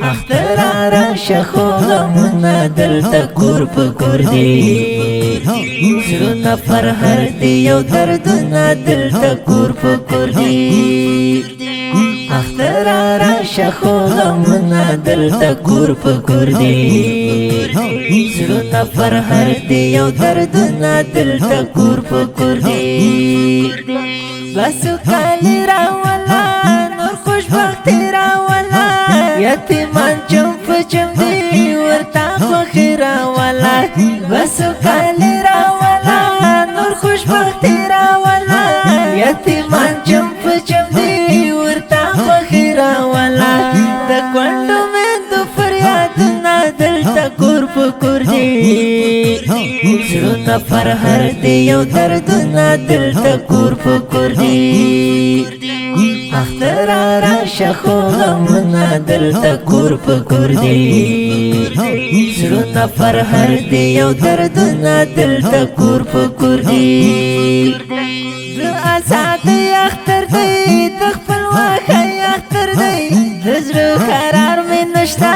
اخترارا شخو غمنا دلتا کور پا کور دی زرنا پر هر دی یو دردنا دلتا کور پا کور دی اخترارا شخو غمنا دلتا کور پا کور دی زرنا پر هر دی یو دردنا دلتا کور پا کور دی بسو کالی راولا نور خوشبختی راولا یتیمان چمپ چم دی ورطا خوخی راولا بسو کالی راولا نور خوشبختی راولا یتیمان چمپ چم دی ورطا خوخی راولا دا کونڈو میں دو فریادنا دلتا کور پا کور دی زرنا پر هر دی یو دردنا دلتا کور پا کور دی اخترارا شخو غمنا دلتا کور پا کور دی زرنا پر هر دی یو دردنا دلتا کور پا کور دی دو آزاد اختر دی دخپل واقعی اختر دی دزرو قرار میں نشتا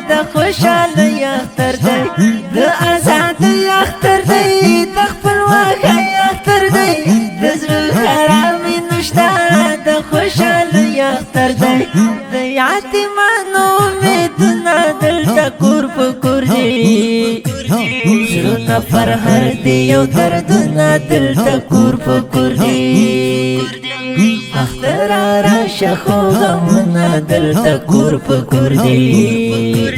دا خوشحال اختر دی دو آزاد اختر دی دخپل واقعی اختر دی دزرو قرار میں نشتا دا خوشحال اختر دی دا یاتیمانو امیدنا دلتا کور پا کور دی زرنا پر هر دی یو دردنا دلتا کور پا کور دی اخترارا شخو غمنا دلتا کور پا کور دی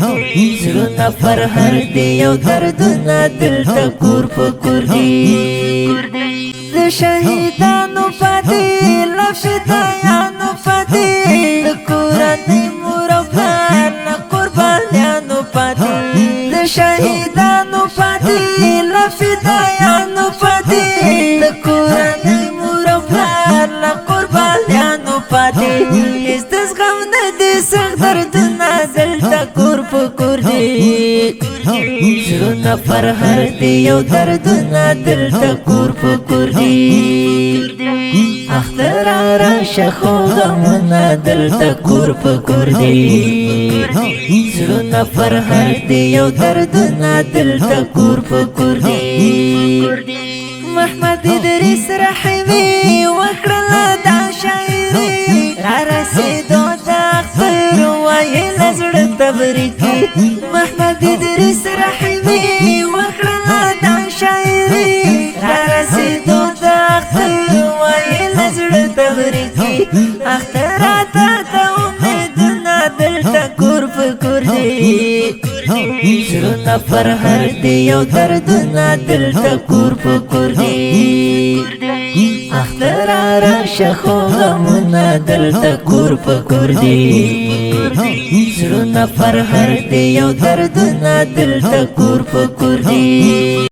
زرنا پر هر دی یو دردنا دلتا کور پا کور دی د شهیدانو پاتی لفدایانو پاتی د کورنۍ مور او پلار نه قربانیانو پاتی د شهیدانو پاتی لفدایانو پاتی د کورنۍ مور او پلار نه قربانیانو پاتی هیڅ د زغم نه دي سخت دردونه دلته کور په کور دي زړونه پر هر دی یو دردونه دلته کور په کور دي اخترارا شخو غمنا دلتا کور پا کور دی زرنا پر هر دی یو دردنا دلتا کور پا کور دی محمد ادریس رحیمی وکرلا دا شاعری را رسیدو دا اختر ویل زړه تبریکی محمد ادریس رحیمی وکرلا دا شاعری را رسیدو دا اختر ویل زړه تبریکی اختراتا دا امیدنا دلتا کور پا کور دی زرنا پر هر دی یو دردنا دلتا کور پا کور دی اخترارا شخو غمنا دلتا کور پا کور دی زرنا پر هر دی یو دردنا دلتا کور پا کور دی